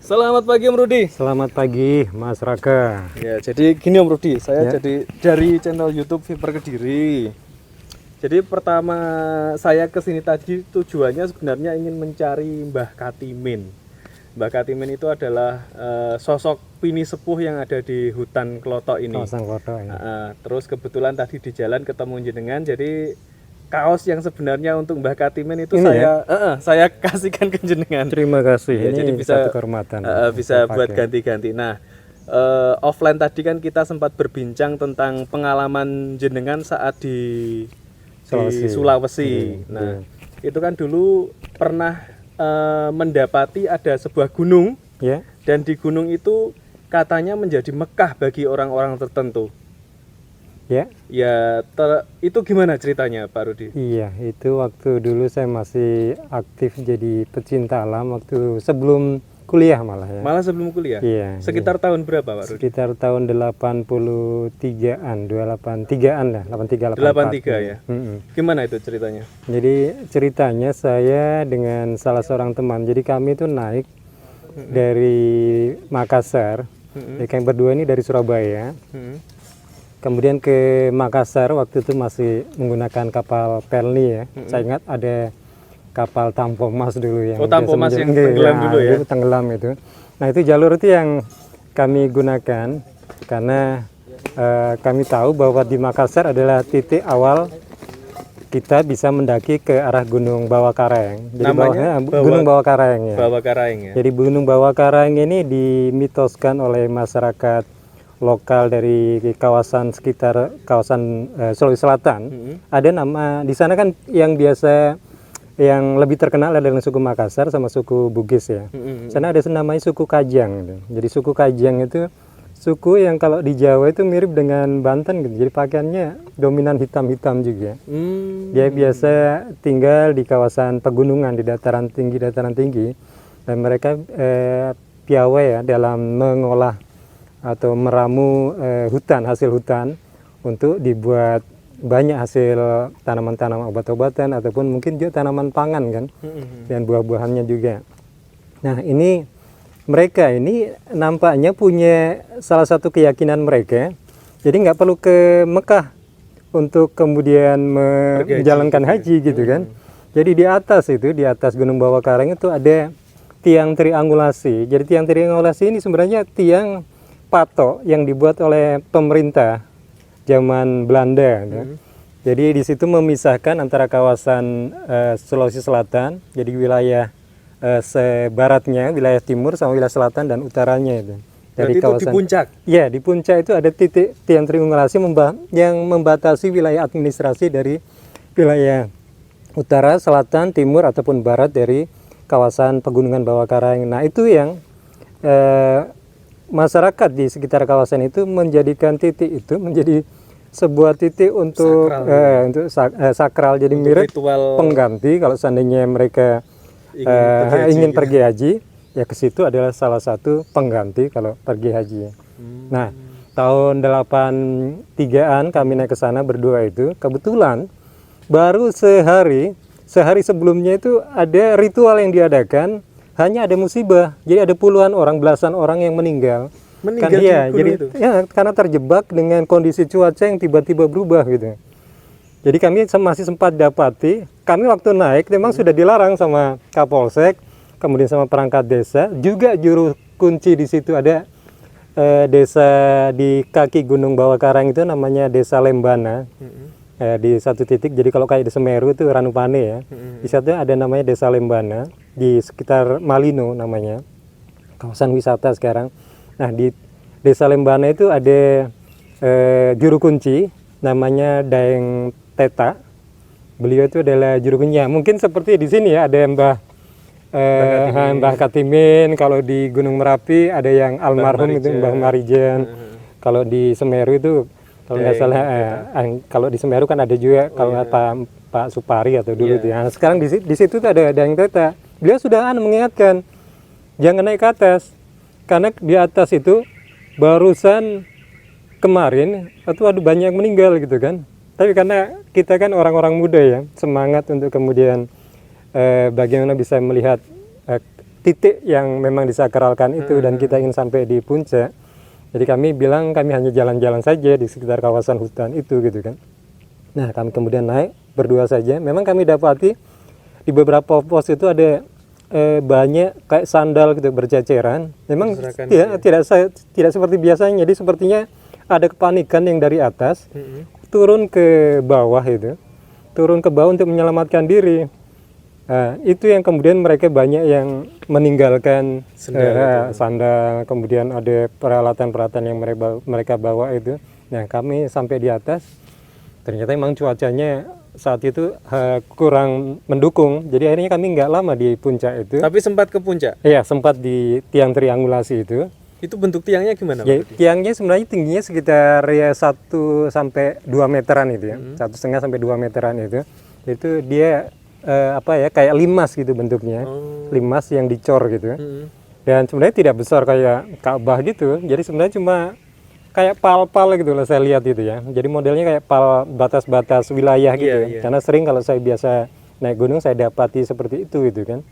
Selamat pagi Om Rudi. Selamat pagi Mas Raka. Ya, jadi gini Om Rudi, saya Ya. jadi dari channel YouTube Viper Kediri. Jadi pertama saya kesini tadi tujuannya sebenarnya ingin mencari Mbah Katimin. Mbah Katimin itu adalah sosok pini sepuh yang ada di hutan Klotok ini. Kawasan Klotok ya. Terus kebetulan tadi di jalan ketemu jenengan, jadi kaos yang sebenarnya untuk Mbah Katimin itu Ini saya kasihkan ke jenengan. Terima kasih. Ya, Ini jadi bisa satu kehormatan. bisa Saya buat pakai. ganti-ganti. Nah, offline tadi kan kita sempat berbincang tentang pengalaman jenengan saat di Sulawesi. Nah, itu kan dulu pernah mendapati ada sebuah gunung, Ya. dan di gunung itu katanya menjadi Mekah bagi orang-orang tertentu. Ya. Ya, itu gimana ceritanya Pak Rudi? Iya, itu waktu dulu saya masih aktif jadi pecinta alam waktu sebelum kuliah malah ya. Malah sebelum kuliah? Iya. Sekitar tahun berapa Pak Rudi? Sekitar tahun 83-an, 283-an lah, 83 83 ya. Mm-mm. Gimana itu ceritanya? Jadi ceritanya saya dengan salah seorang teman. Jadi kami itu naik dari Makassar. Jadi kami berdua ini dari Surabaya. Kemudian ke Makassar, waktu itu masih menggunakan kapal Pelni ya. Saya ingat ada kapal Tampomas dulu yang Tampomas biasa yang tenggelam dulu ya? Itu tenggelam itu. Nah itu jalur itu yang kami gunakan karena kami tahu bahwa di Makassar adalah titik awal kita bisa mendaki ke arah Gunung Bawakaraeng. Jadi Namanya Gunung Bawakaraeng ya. Bawakaraeng ya. Jadi Gunung Bawakaraeng ini dimitoskan oleh masyarakat lokal dari kawasan sekitar kawasan Sulawesi Selatan. Ada nama di sana kan yang biasa yang lebih terkenal adalah suku Makassar sama suku Bugis ya. Sana ada namanya suku Kajang gitu. Jadi suku Kajang itu suku yang kalau di Jawa itu mirip dengan Banten gitu. Jadi pakaiannya dominan hitam-hitam juga. Dia biasa tinggal di kawasan pegunungan di dataran tinggi dan mereka piawai ya dalam mengolah atau meramu hasil hutan untuk dibuat banyak hasil tanaman-tanaman obat-obatan ataupun mungkin juga tanaman pangan kan dan buah-buahannya juga. Nah ini mereka ini nampaknya punya salah satu keyakinan mereka, jadi nggak perlu ke Mekah untuk kemudian menjalankan haji gitu kan. Jadi di atas Gunung Bawakaraeng itu ada tiang triangulasi. Jadi tiang triangulasi ini sebenarnya tiang patok yang dibuat oleh pemerintah zaman Belanda. Jadi di situ memisahkan antara kawasan Sulawesi Selatan, jadi wilayah sebaratnya, wilayah timur sama wilayah selatan dan utaranya itu. Dari kawasan, itu di puncak? Ya, di puncak itu ada titik tiang triangulasi yang membatasi wilayah administrasi dari wilayah utara, selatan, timur ataupun barat dari kawasan pegunungan Bawakaraeng. Nah itu yang masyarakat di sekitar kawasan itu menjadikan titik itu menjadi sebuah titik untuk sakral, jadi untuk mirip ritual pengganti kalau seandainya mereka ingin pergi haji, ya ke situ adalah salah satu pengganti kalau pergi haji. Nah tahun 83-an kami naik ke sana berdua itu, kebetulan baru sehari sebelumnya itu ada ritual yang diadakan. Hanya ada musibah, jadi ada puluhan orang, belasan orang yang meninggal. Meninggal jadi itu? Ya, karena terjebak dengan kondisi cuaca yang tiba-tiba berubah gitu. Jadi kami masih sempat dapati, kami waktu naik memang sudah dilarang sama Kapolsek, kemudian sama perangkat desa, juga juru kunci di situ ada desa di kaki Gunung Bawakaraeng itu namanya Desa Lembana. Di satu titik, jadi kalau kayak di Semeru itu Ranupane ya, di situ ada namanya Desa Lembana di sekitar Malino namanya, kawasan wisata sekarang. Nah di Desa Lembana itu ada juru kunci namanya Daeng Teta. Beliau itu adalah juru kunci. Mungkin seperti di sini ya ada Mbah Katimin. Kalau di Gunung Merapi ada yang almarhum itu Mbah Marijan. Kalau di Semeru itu kalau nggak salah, kalau di Semeru kan ada juga kalau Pak Supari atau dulu itu. Nah, sekarang di situ tuh ada yang Teta. Beliau sudah mengingatkan jangan naik ke atas karena di atas itu barusan kemarin itu ada banyak yang meninggal gitu kan. Tapi karena kita kan orang-orang muda ya, semangat untuk kemudian bagaimana bisa melihat titik yang memang disakralkan itu dan kita ingin sampai di puncak. Jadi kami bilang kami hanya jalan-jalan saja di sekitar kawasan hutan itu gitu kan. Nah kami kemudian naik berdua saja. Memang kami dapati di beberapa pos itu ada banyak kayak sandal gitu berceceran. Memang tidak seperti biasanya. Jadi sepertinya ada kepanikan yang dari atas turun ke bawah itu, turun ke bawah untuk menyelamatkan diri. Nah, itu yang kemudian mereka banyak yang meninggalkan sandal, kemudian ada peralatan-peralatan yang mereka bawa itu. Nah, kami sampai di atas, ternyata memang cuacanya saat itu kurang mendukung. Jadi akhirnya kami nggak lama di puncak itu. Tapi sempat ke puncak? Iya, sempat di tiang triangulasi itu. Itu bentuk tiangnya gimana? Ya, tiangnya sebenarnya tingginya sekitar ya 1 sampai 2 meteran itu ya. 1,5 sampai 2 meteran itu. Itu dia kayak limas gitu bentuknya. Limas yang dicor gitu. Dan sebenarnya tidak besar kayak Ka'bah gitu. Jadi sebenarnya cuma kayak pal-pal gitu lah saya lihat itu ya. Jadi modelnya kayak pal batas-batas wilayah gitu. Karena sering kalau saya biasa naik gunung saya dapati seperti itu gitu kan.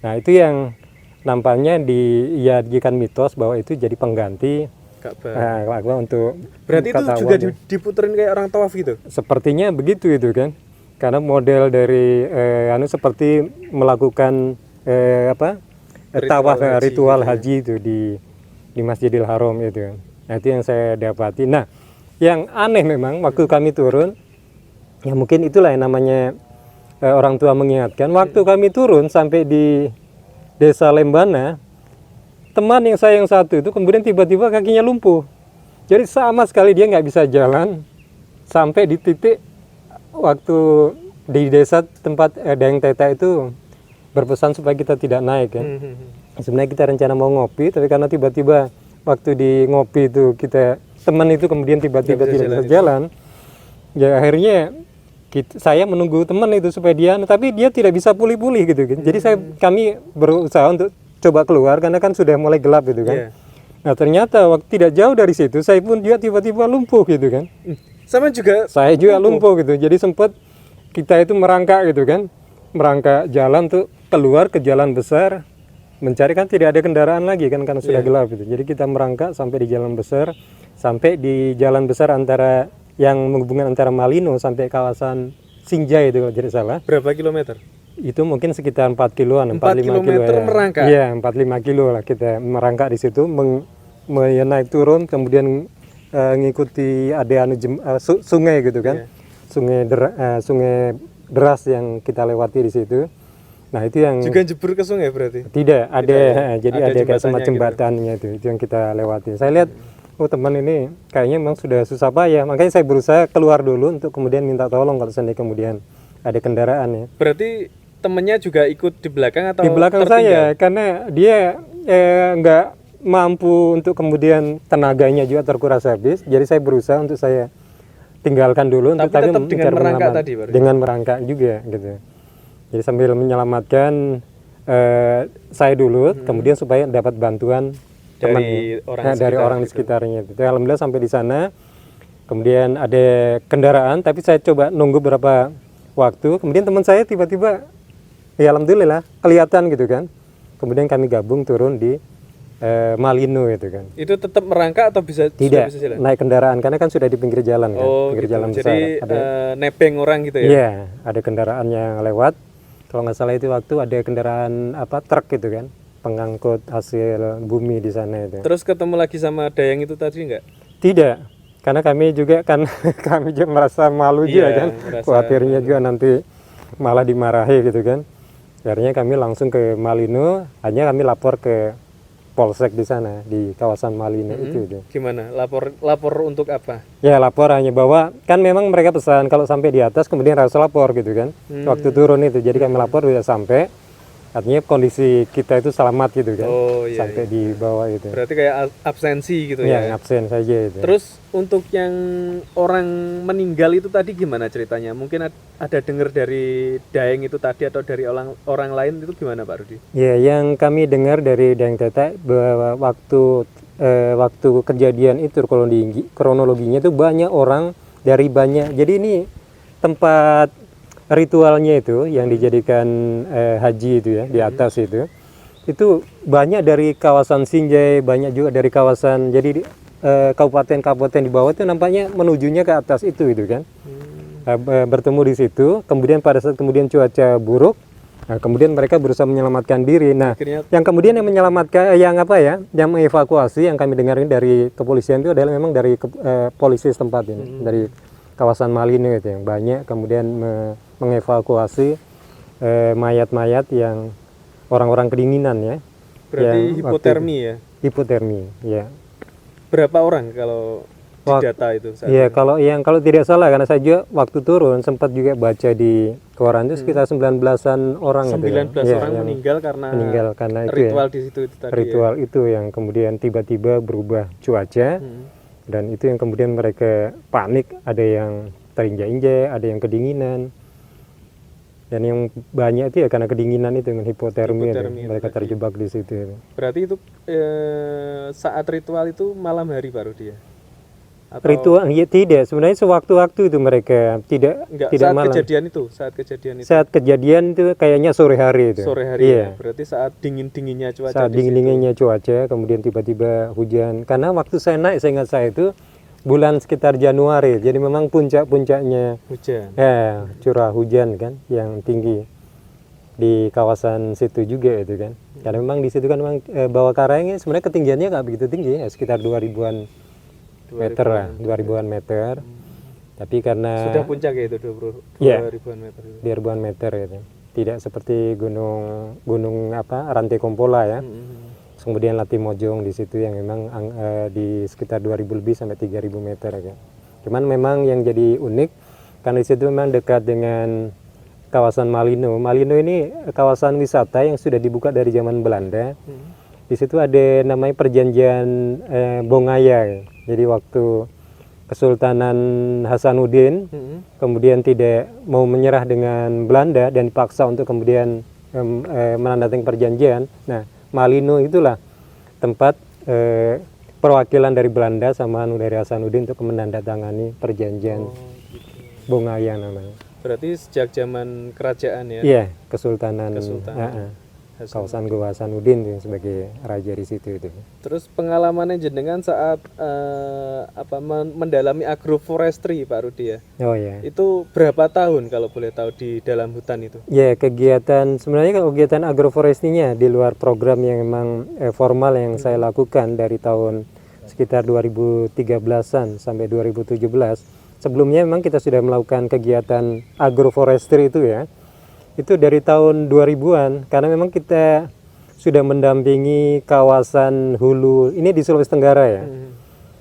Nah, itu yang nampaknya dijadikan mitos bahwa itu jadi pengganti Ka'bah untuk berarti itu juga diputerin kayak orang tawaf gitu? Sepertinya begitu itu kan. Karena model dari seperti melakukan ritual haji itu di Masjidil Haram itu. Nah, itu yang saya dapati. Nah, yang aneh memang waktu kami turun, ya mungkin itulah yang namanya orang tua mengingatkan. Waktu kami turun sampai di Desa Lembana, teman yang satu itu kemudian tiba-tiba kakinya lumpuh. Jadi sama sekali dia nggak bisa jalan sampai di titik waktu di desa tempat Dayang Teta itu berpesan supaya kita tidak naik kan. Sebenarnya kita rencana mau ngopi, tapi karena tiba-tiba waktu di ngopi itu teman itu kemudian tiba-tiba tidak bisa jalan, ya akhirnya saya menunggu teman itu supaya dia, tapi dia tidak bisa pulih-pulih gitu kan. Jadi kami berusaha untuk coba keluar karena kan sudah mulai gelap gitu kan. Nah ternyata waktu tidak jauh dari situ saya pun dia tiba-tiba lumpuh gitu kan. Saya juga lumpuh gitu. Jadi sempat kita itu merangkak gitu kan, merangkak jalan tuh keluar ke jalan besar, mencari kan tidak ada kendaraan lagi kan karena sudah gelap gitu. Jadi kita merangkak sampai di jalan besar, antara yang menghubungkan antara Malino sampai kawasan Sinjai itu kalau tidak salah. Berapa kilometer? Itu mungkin sekitar 4 kiloan, 4 kilometer ya. Merangkak? Iya, 4-5 kilo lah kita merangkak di situ, naik turun, kemudian ngikuti ada sungai gitu kan. Sungai deras yang kita lewati di situ. Nah, itu yang juga jebur ke sungai berarti? Tidak, jadi ada kayak semacam jembatannya gitu. Itu yang kita lewati. Saya lihat teman ini kayaknya memang sudah susah payah, makanya saya berusaha keluar dulu untuk kemudian minta tolong kalau seandainya kemudian ada kendaraan ya. Berarti temennya juga ikut di belakang atau di belakang saya karena dia nggak mampu untuk kemudian tenaganya juga terkuras habis, jadi saya berusaha untuk saya tinggalkan dulu untuk tetap dengan merangkak tadi baru? Dengan merangkak juga gitu. Jadi sambil menyelamatkan saya dulu, kemudian supaya dapat bantuan dari orang di sekitarnya. Itu alhamdulillah sampai di sana. Kemudian ada kendaraan, tapi saya coba nunggu beberapa waktu. Kemudian teman saya tiba-tiba, ya alhamdulillah kelihatan gitu kan. Kemudian kami gabung turun di Malino itu kan. Itu tetap merangkak atau bisa? Tidak, bisa jalan? Naik kendaraan karena kan sudah di pinggir jalan kan. Pinggir gitu. jalan Jadi, besar. Ada nebeng orang gitu ya? Iya, ada kendaraan yang lewat. Kalau nggak salah itu waktu ada kendaraan truk gitu kan, pengangkut hasil bumi di sana itu. Terus ketemu lagi sama Dayang itu tadi nggak? Tidak, karena kami juga kan kami juga merasa malu juga kan, khawatirnya juga nanti malah dimarahi gitu kan. Akhirnya kami langsung ke Malino, hanya kami lapor ke Polsek di sana di kawasan Malino itu. Gimana? Lapor untuk apa? Ya lapor hanya bahwa kan memang mereka pesan kalau sampai di atas kemudian harus lapor gitu kan. Waktu turun itu, jadi kami lapor sudah sampai. Artinya kondisi kita itu selamat gitu kan, sampai di bawah itu. Berarti kayak absensi gitu ya? Ya, absen saja itu. Terus untuk yang orang meninggal itu tadi gimana ceritanya? Mungkin ada dengar dari Dayang itu tadi atau dari orang lain itu gimana Pak Rudi? Ya, yang kami dengar dari Dayang Teta bahwa waktu kejadian itu kronologinya itu banyak orang dari banyak. Jadi ini tempat ritualnya itu yang dijadikan haji itu ya di atas itu itu banyak dari kawasan Sinjai, banyak juga dari kawasan, jadi kabupaten-kabupaten di bawah itu nampaknya menujunya ke atas itu kan. Bertemu di situ, kemudian pada saat kemudian cuaca buruk, nah, kemudian mereka berusaha menyelamatkan diri. Nah, Akhirnya yang kemudian yang menyelamatkan, yang yang mengevakuasi, yang kami dengar ini dari kepolisian itu adalah memang dari polisi setempat ini, dari kawasan Malino itu yang banyak kemudian mengevakuasi mayat-mayat yang orang-orang kedinginan ya. berarti yang hipotermi ya. Hipotermi, ya. Berapa orang kalau di data itu saat Iya, ini? kalau tidak salah, karena saya juga waktu turun sempat juga baca di koran itu sekitar 19-an orang 19 itu, orang yang meninggal karena itu ritual ya, di situ itu tadi ritual itu yang kemudian tiba-tiba berubah cuaca, dan itu yang kemudian mereka panik, ada yang terinjak-injak, ada yang kedinginan, dan yang banyak itu ya karena kedinginan itu dengan hipotermi Hipotermi mereka tadi. terjebak di situ. Berarti itu saat ritual itu malam hari baru dia? Atau Ritual ya tidak, sebenarnya sewaktu-waktu itu mereka tidak enggak tidak saat malam. kejadian itu, saat kejadian itu. Saat kejadian itu kayaknya sore hari itu. Sore hari Iya. ya. Berarti saat dingin-dinginnya cuaca Saat di dingin-dinginnya cuaca, kemudian tiba-tiba hujan. Karena waktu saya naik, saya ingat saya itu bulan sekitar Januari. Jadi memang puncak-puncaknya situ. Hujan. curah hujan kan yang tinggi di kawasan situ juga itu kan. Karena memang di situ kan memang Bawah Karang sebenarnya ketinggiannya nggak begitu tinggi ya, sekitar 2000-an meter lah, 2000-an meter. Tapi karena Sudah puncak ya itu 20 Iya. ribuan meter itu. 2000-an meter itu. Tidak seperti gunung Rantai Kompola ya. Kemudian Latimojong di situ yang memang di sekitar 2000 lebih sampai 3000 meter ya. Cuman memang yang jadi unik karena di situ memang dekat dengan kawasan Malino. Malino ini kawasan wisata yang sudah dibuka dari zaman Belanda. Di situ ada namanya perjanjian Bongaya. Jadi waktu Kesultanan Hasanuddin kemudian tidak mau menyerah dengan Belanda dan dipaksa untuk kemudian menandatangani perjanjian. Nah, Malino itulah tempat perwakilan dari Belanda sama dari Hasanuddin untuk menandatangani perjanjian Bongaya namanya. Berarti sejak zaman kerajaan ya. Iya, Kesultanan Hasan. kawasan Goa Hasanuddin itu sebagai raja di situ itu. Terus pengalamannya jenengan saat mendalami agroforestry Pak Rudi ya. Oh ya. Itu berapa tahun kalau boleh tahu di dalam hutan itu? Ya, sebenarnya kegiatan agroforestry-nya di luar program yang memang formal yang saya lakukan dari tahun sekitar 2013-an sampai 2017. Sebelumnya memang kita sudah melakukan kegiatan agroforestry itu ya. Itu dari tahun 2000-an karena memang kita sudah mendampingi kawasan hulu ini di Sulawesi Tenggara ya.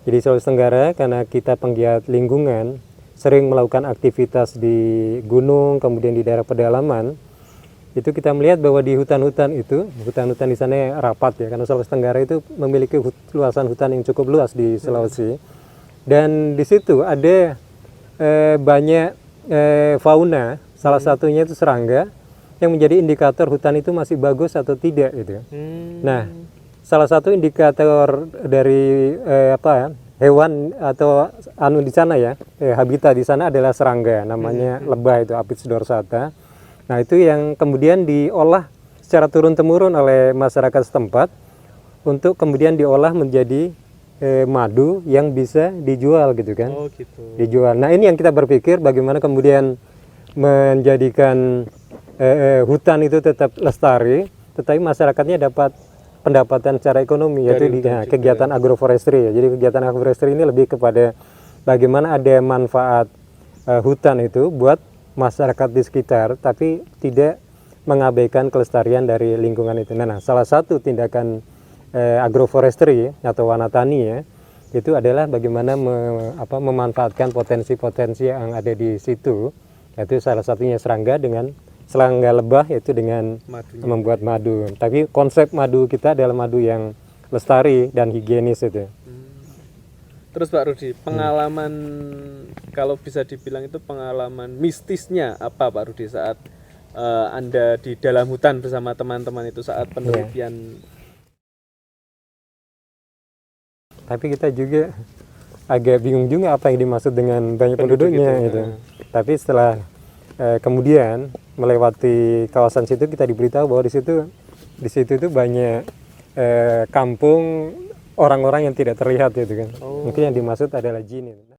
Jadi Sulawesi Tenggara karena kita penggiat lingkungan sering melakukan aktivitas di gunung kemudian di daerah pedalaman. Itu kita melihat bahwa di hutan-hutan di sana rapat ya karena Sulawesi Tenggara itu memiliki luasan hutan yang cukup luas di Sulawesi. Dan di situ ada banyak fauna. Salah satunya itu serangga yang menjadi indikator hutan itu masih bagus atau tidak gitu. Nah, salah satu indikator dari hewan atau di sana ya, habitat di sana adalah serangga, namanya lebah itu Apis dorsata. Nah, itu yang kemudian diolah secara turun-temurun oleh masyarakat setempat untuk kemudian diolah menjadi madu yang bisa dijual gitu kan. Oh gitu. Dijual. Nah, ini yang kita berpikir bagaimana kemudian menjadikan hutan itu tetap lestari, tetapi masyarakatnya dapat pendapatan secara ekonomi, yaitu di kegiatan agroforestry. Jadi kegiatan agroforestry ini lebih kepada bagaimana ada manfaat hutan itu buat masyarakat di sekitar, tapi tidak mengabaikan kelestarian dari lingkungan itu. Nah, salah satu tindakan agroforestry atau wanatani ya, itu adalah bagaimana memanfaatkan potensi-potensi yang ada di situ. Yaitu salah satunya serangga lebah yaitu dengan membuat madu. Tapi konsep madu kita adalah madu yang lestari dan higienis itu. Terus Pak Rudi, pengalaman kalau bisa dibilang itu pengalaman mistisnya apa Pak Rudi saat Anda di dalam hutan bersama teman-teman itu saat penelitian? Tapi kita juga agak bingung juga apa yang dimaksud dengan banyak penduduknya gitu. Tapi setelah kemudian melewati kawasan situ kita diberitahu bahwa di situ di situ tuh banyak kampung orang-orang yang tidak terlihat gitu kan. Mungkin yang dimaksud adalah jin itu.